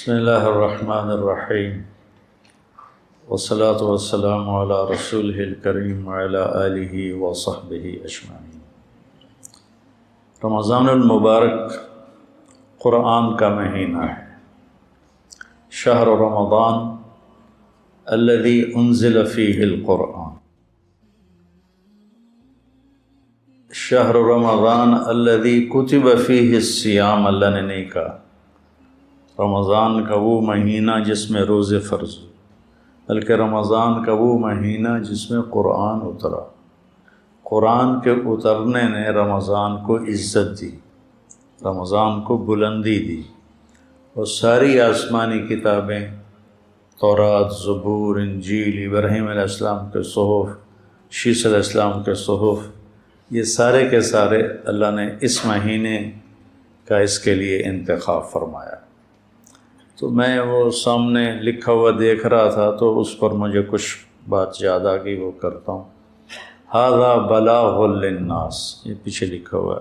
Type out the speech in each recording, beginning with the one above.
بسم اللہ الرحمن الرحیم والصلاة والسلام علی رسولہ الکریم وعلی آلہ وصحبہ اجمعین۔ رمضان المبارک قرآن کا مہینہ ہے۔ شہر رمضان الذی انزل فیہ القرآن، شہر رمضان الذی کتب فیہ الصیام، اللہ نے نہیں کہا رمضان کا وہ مہینہ جس میں روزے فرض ہوئے، بلکہ رمضان کا وہ مہینہ جس میں قرآن اترا۔ قرآن کے اترنے نے رمضان کو عزت دی، رمضان کو بلندی دی، اور ساری آسمانی کتابیں، تورات، زبور، انجیل، ابراہیم علیہ السلام کے صحف، شیس علیہ السلام کے صحف، یہ سارے کے سارے اللہ نے اس مہینے کا اس کے لیے انتخاب فرمایا۔ تو میں وہ سامنے لکھا ہوا دیکھ رہا تھا تو اس پر مجھے کچھ بات یاد آ گئی، وہ کرتا ہوں۔ ھذا بلاغ للناس، یہ پیچھے لکھا ہوا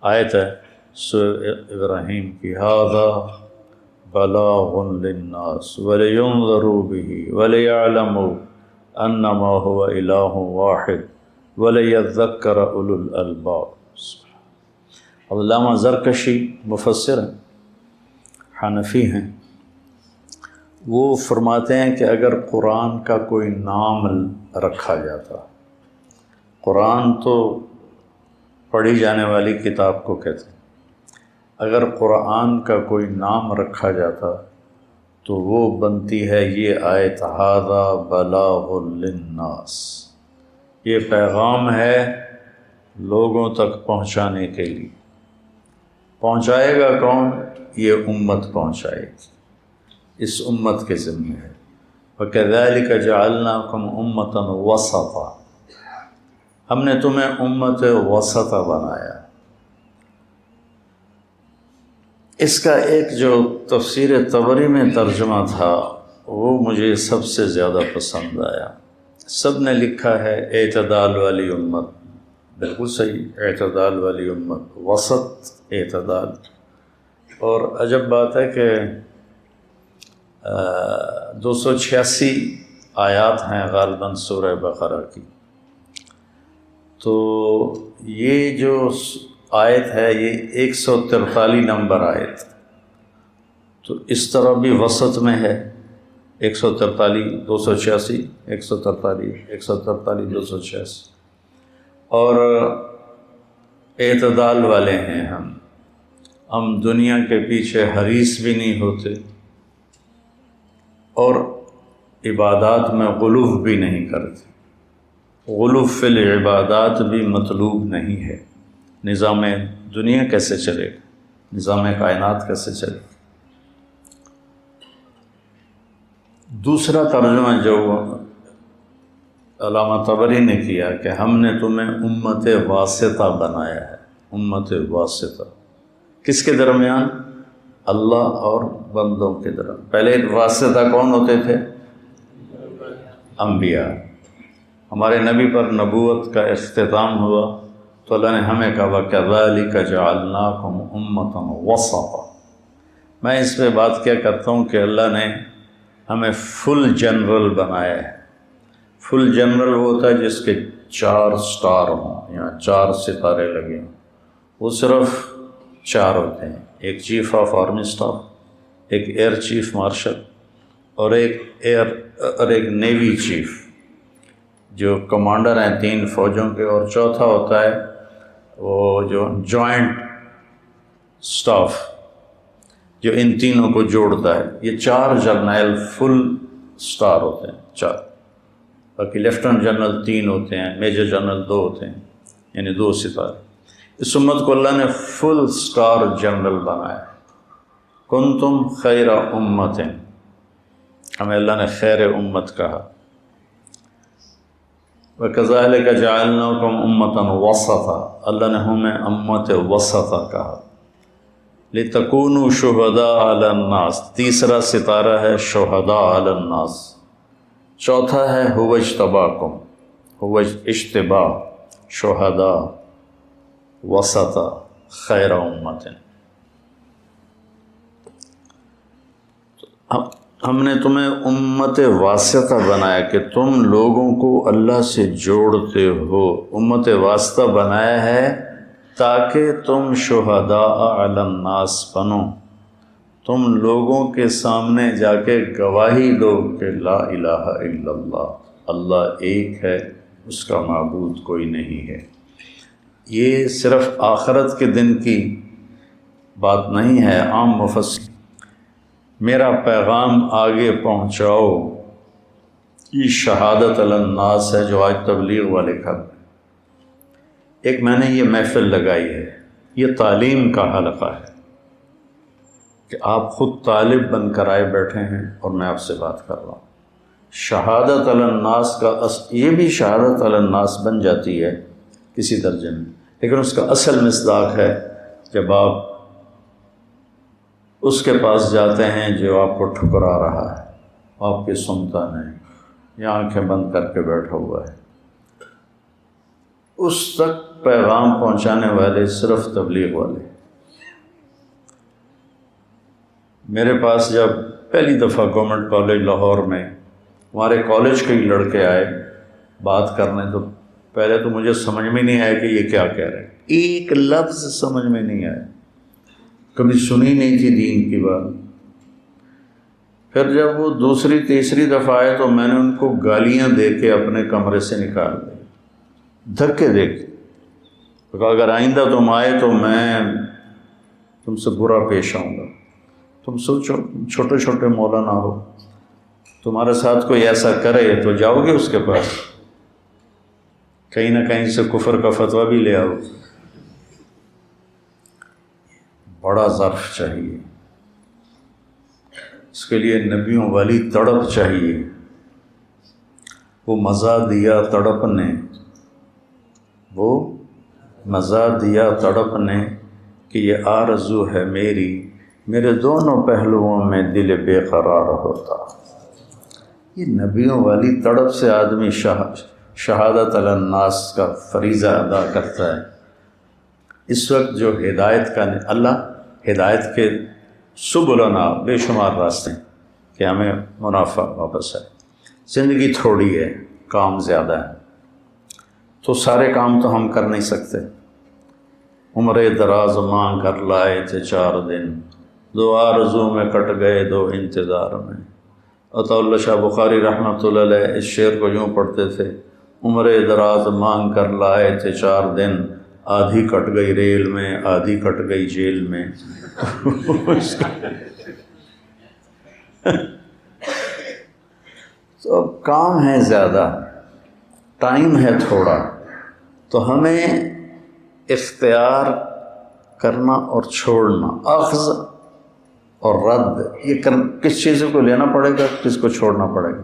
آیت ہے سورہ ابراہیم کی، ھذا بلاغ للناس ولینذروا بہ ولیعلموا انما هو الہ واحد ولیذکر اولو الالباب۔ علامہ زرکشی مفسر ہیں، حنفی ہیں، وہ فرماتے ہیں کہ اگر قرآن کا کوئی نام رکھا جاتا، قرآن تو پڑھی جانے والی کتاب کو کہتے ہیں، اگر قرآن کا کوئی نام رکھا جاتا تو وہ بنتی ہے یہ آیت، ھذا بلاغ للناس، یہ پیغام ہے لوگوں تک پہنچانے کے لیے۔ پہنچائے گا کون؟ یہ امت پہنچائے گی، اس امت کے ذمہ ہے۔ وَكَذَلِكَ جَعَلْنَاكُمْ أُمَّةً وَسَطًا، ہم نے تمہیں امت وسطا بنایا۔ اس کا ایک جو تفسیر طبری میں ترجمہ تھا وہ مجھے سب سے زیادہ پسند آیا۔ سب نے لکھا ہے اعتدال والی امت، بالکل صحیح، اعتدال والی امت، وسط، اعتدال۔ اور عجب بات ہے کہ 286 آیات ہیں غالباً سورہ بقرہ کی، تو یہ جو آیت ہے یہ 143 نمبر آیت، تو اس طرح بھی وسط میں ہے، 143 286 143 143 286، اور اعتدال والے ہیں ہم دنیا کے پیچھے حریص بھی نہیں ہوتے اور عبادات میں غلو بھی نہیں کرتے۔ غلو فی العبادات بھی مطلوب نہیں ہے۔ نظام دنیا کیسے چلے گا؟ نظام کائنات کیسے چلے گا؟ دوسرا ترجمہ جو علامہ طبری نے کیا کہ ہم نے تمہیں امت واسطہ بنایا ہے، امت واسطہ، کس کے درمیان؟ اللہ اور بندوں کے درمیان۔ پہلے واسطہ کون ہوتے تھے؟ انبیاء۔ ہمارے نبی پر نبوت کا اختتام ہوا تو اللہ نے ہمیں کہا وَكَذَلِكَ جَعَلْنَاكُمْ أُمَّةً وَسَطًا۔ میں اس پہ بات کیا کرتا ہوں کہ اللہ نے ہمیں فل جنرل بنایا ہے۔ فل جنرل وہ ہوتا ہے جس کے 4 سٹار ہوں یا 4 ستارے لگے ہوں، وہ صرف 4 ہوتے ہیں، ایک چیف آف آرمی اسٹاف، ایک ایئر چیف مارشل، اور ایک نیوی چیف جو کمانڈر ہیں 3 فوجوں کے، اور چوتھا ہوتا ہے وہ جو جوائنٹ اسٹاف جو ان تینوں کو جوڑتا ہے۔ یہ 4 جرنیل فل سٹار ہوتے ہیں، 4۔ باقی لیفٹنٹ جنرل 3 ہوتے ہیں، میجر جنرل 2 ہوتے ہیں، یعنی 2 ستارے۔ اس امت کو اللہ نے فل سٹار جنرل بنایا۔ کنتم خیر امت، ہمیں اللہ نے خیر امت کہا۔ وَكَذَلِكَ جَعَلْنَاكُمْ أُمَّةً وَسَطًا، اللہ نے ہمیں امت وسطا کہا۔ لِتَكُونُوا شُهَدَاءَ عَلَى النَّاسِ، تیسرا ستارہ ہے شہداء علی الناس، چوتھا ہے هُوَ اجْتَبَاكُمْ، هُوَ اجتباء، شہداء، وسطا، خیر امت۔ ہم نے تمہیں امت واسطہ بنایا کہ تم لوگوں کو اللہ سے جوڑتے ہو، امت واسطہ بنایا ہے تاکہ تم شہداء علی الناس بنو، تم لوگوں کے سامنے جا کے گواہی دو کہ لا الہ الا اللہ، اللہ ایک ہے، اس کا معبود کوئی نہیں ہے۔ یہ صرف آخرت کے دن کی بات نہیں ہے، عام مفسر میرا پیغام آگے پہنچاؤ، یہ شہادت علی الناس ہے جو آج تبلیغ والے کر رہے ہیں۔ ایک میں نے یہ محفل لگائی ہے، یہ تعلیم کا حلقہ ہے کہ آپ خود طالب بن کر آئے بیٹھے ہیں اور میں آپ سے بات کر رہا ہوں۔ شہادت علی الناس کا یہ بھی شہادت علی الناس بن جاتی ہے کسی درجے میں، لیکن اس کا اصل مصداق ہے جب آپ اس کے پاس جاتے ہیں جو آپ کو ٹھکرا رہا ہے، آپ کی سنتا نہیں، یا آنکھیں بند کر کے بیٹھا ہوا ہے، اس تک پیغام پہنچانے والے صرف تبلیغ والے۔ میرے پاس جب پہلی دفعہ گورنمنٹ کالج لاہور میں ہمارے کالج کے لڑکے آئے بات کرنے، تو پہلے تو مجھے سمجھ میں نہیں آیا کہ یہ کیا کہہ رہے ہیں، ایک لفظ سمجھ میں نہیں آیا، کبھی سنی نہیں تھی دین کی بات۔ پھر جب وہ دوسری تیسری دفعہ آئے تو میں نے ان کو گالیاں دے کے اپنے کمرے سے نکال دی، دھکے دے کے، کہا اگر آئندہ تم آئے تو میں تم سے برا پیش آؤں گا، تم سوچو چھوٹے چھوٹے مولانا ہو، تمہارے ساتھ کوئی ایسا کرے تو جاؤ گے اس کے پاس، کہیں نہ کہیں سے کفر کا فتویٰ بھی لے آؤ۔ بڑا ظرف چاہیے اس کے لیے، نبیوں والی تڑپ چاہیے، وہ مزہ دیا تڑپ نے، وہ مزہ دیا تڑپ نے کہ یہ آرزو ہے میری، میرے دونوں پہلوؤں میں دل بے قرار ہوتا۔ یہ نبیوں والی تڑپ سے آدمی شہادت علی الناس کا فریضہ ادا کرتا ہے۔ اس وقت جو ہدایت کا اللہ ہدایت کے سبلنا بے شمار راستے کہ ہمیں منافع واپس ہے، زندگی تھوڑی ہے، کام زیادہ ہے، تو سارے کام تو ہم کر نہیں سکتے۔ عمر دراز ماں کر لائے تھے 4 دن، 2 آرزو میں کٹ گئے 2 انتظار میں۔ عطا اللہ شاہ بخاری رحمۃ اللہ علیہ اس شعر کو یوں پڑھتے تھے، عمر دراز مانگ کر لائے تھے 4 دن، آدھی کٹ گئی ریل میں، آدھی کٹ گئی جیل میں۔ تو اب کام ہے زیادہ، ٹائم ہے تھوڑا، تو ہمیں اختیار کرنا اور چھوڑنا، اخذ اور رد، یہ کس چیز کو لینا پڑے گا، کس کو چھوڑنا پڑے گا۔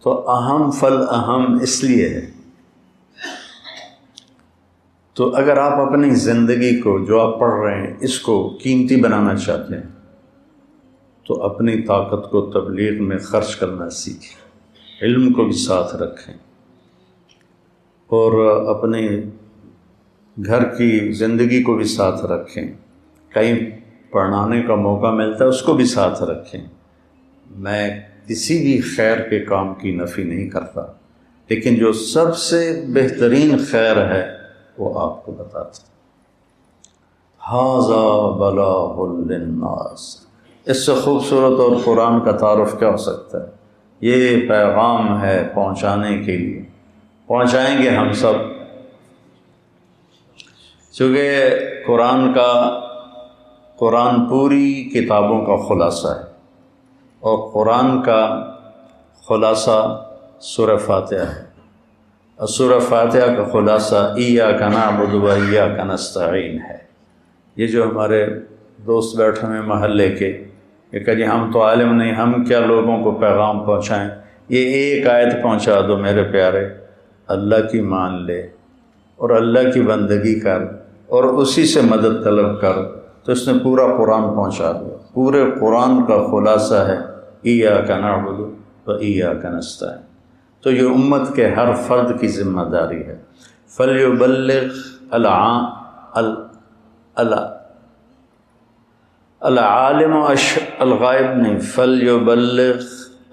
تو اہم فل اہم اس لیے ہے۔ تو اگر آپ اپنی زندگی کو جو آپ پڑھ رہے ہیں اس کو قیمتی بنانا چاہتے ہیں تو اپنی طاقت کو تبلیغ میں خرچ کرنا سیکھیں، علم کو بھی ساتھ رکھیں، اور اپنے گھر کی زندگی کو بھی ساتھ رکھیں، کہیں پڑھانے کا موقع ملتا ہے اس کو بھی ساتھ رکھیں۔ میں کسی بھی خیر کے کام کی نفی نہیں کرتا، لیکن جو سب سے بہترین خیر ہے وہ آپ کو بتاتا۔ ھذا بلاغ للناس، اس سے خوبصورت اور قرآن کا تعارف کیا ہو سکتا ہے؟ یہ پیغام ہے پہنچانے کے لیے، پہنچائیں گے ہم سب، چونکہ قرآن پوری کتابوں کا خلاصہ ہے، اور قرآن کا خلاصہ سورہ فاتحہ ہے، اور سورہ فاتحہ کا خلاصہ ایاک نعبد و ایاک نستعین ہے۔ یہ جو ہمارے دوست بیٹھے ہیں محلے کے، یہ کہ جی ہم تو عالم نہیں، ہم کیا لوگوں کو پیغام پہنچائیں، یہ ایک آیت پہنچا دو میرے پیارے، اللہ کی مان لے اور اللہ کی بندگی کر اور اسی سے مدد طلب کر، تو اس نے پورا قرآن پہنچا دیا۔ پورے قرآن کا خلاصہ ہے ایاک نعبد و ایاک نستعین۔ تو یہ امت کے ہر فرد کی ذمہ داری ہے۔ فَلْيُبَلِّغْ العالم الغائب نہیں، فلیبلغ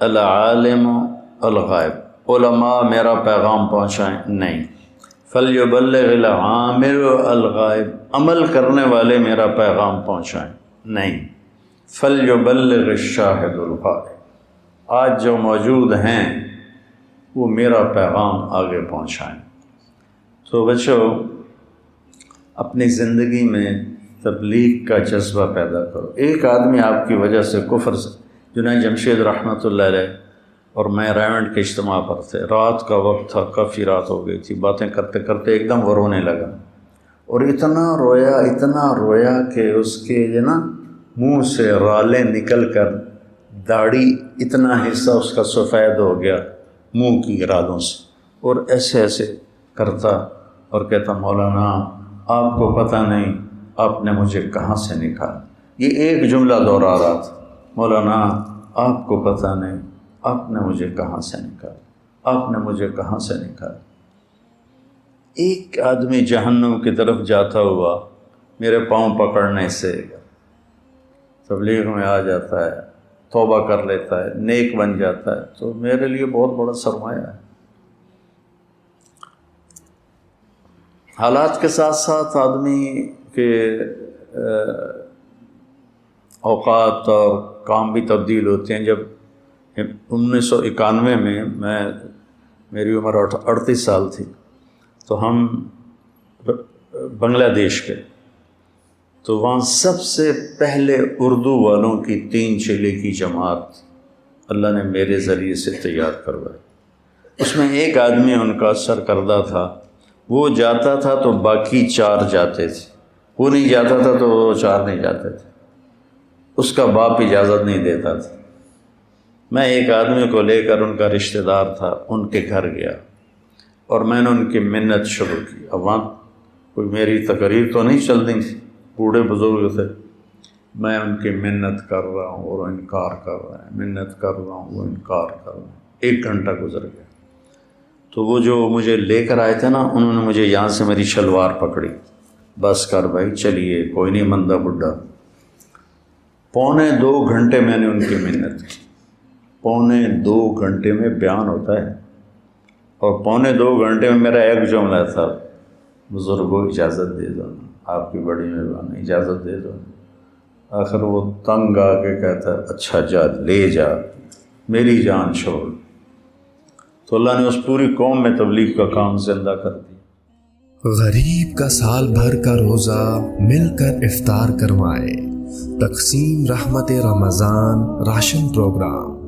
العالم الغائب، علماء میرا پیغام پہنچائیں نہیں، فلیبلغ العامل الغائب، عمل کرنے والے میرا پیغام پہنچائیں نہیں، فلیبلغ الشاہد الغائب، آج جو موجود ہیں وہ میرا پیغام آگے پہنچائیں۔ تو بچوں، اپنی زندگی میں تبلیغ کا جذبہ پیدا کرو۔ ایک آدمی آپ کی وجہ سے کفر سے، جنید جمشید رحمۃ اللہ علیہ اور میں ریونڈ کے اجتماع پر تھے، رات کا وقت تھا، کافی رات ہو گئی تھی، باتیں کرتے کرتے ایک دم وہ رونے لگا اور اتنا رویا کہ اس کے جو نا منہ سے رالیں نکل کر داڑھی اتنا حصہ اس کا سفید ہو گیا منہ کی رالوں سے، اور ایسے ایسے کرتا اور کہتا مولانا آپ کو پتہ نہیں آپ نے مجھے کہاں سے نکالا۔ یہ ایک جملہ دوہرا رہا تھا، مولانا آپ کو پتہ نہیں آپ نے مجھے کہاں سے نکالا، آپ نے مجھے کہاں سے نکالا۔ ایک آدمی جہنم کی طرف جاتا ہوا میرے پاؤں پکڑنے سے تبلیغ میں آ جاتا ہے، توبہ کر لیتا ہے، نیک بن جاتا ہے، تو میرے لیے بہت بڑا سرمایہ ہے۔ حالات کے ساتھ ساتھ آدمی کے اوقات اور کام بھی تبدیل ہوتے ہیں۔ جب 1991 میں میری عمر 38 سال تھی تو ہم بنگلہ دیش گئے، تو وہاں سب سے پہلے اردو والوں کی 3 چیلے کی جماعت اللہ نے میرے ذریعے سے تیار کروائی۔ اس میں ایک آدمی ان کا سرکردہ تھا، وہ جاتا تھا تو باقی 4 جاتے تھے، وہ نہیں جاتا تھا تو وہ 4 نہیں جاتے تھے، اس کا باپ اجازت نہیں دیتا تھا۔ میں ایک آدمی کو لے کر، ان کا رشتہ دار تھا، ان کے گھر گیا اور میں نے ان کی منت شروع کی۔ اب وہاں کوئی میری تقریر تو نہیں چل رہی تھی، بوڑھے بزرگ تھے، میں ان کی منت کر رہا ہوں اور وہ انکار کر رہا ہے، منت کر رہا ہوں وہ انکار کر رہا ہے۔ 1 گھنٹہ گزر گیا تو وہ جو مجھے لے کر آئے تھے نا، انہوں نے مجھے یہاں سے میری شلوار پکڑی، بس کر بھائی چلیے، کوئی نہیں مندہ بڈھا۔ 2.25 گھنٹے میں نے ان کی منت کی، 2.25 گھنٹے میں بیان ہوتا ہے، اور 2.25 گھنٹے میں میرا ایک جملہ تھا، بزرگوں اجازت دے دو، آپ کی بڑی مہربانی، اجازت دے دو۔ آخر وہ تنگ آ کے کہتا ہے اچھا جا، لے جا، میری جان چھوڑ۔ تو اللہ نے اس پوری قوم میں تبلیغ کا کام زندہ کر دیا۔ غریب کا سال بھر کا روزہ مل کر افطار کروائے، تقسیم رحمت رمضان راشن پروگرام۔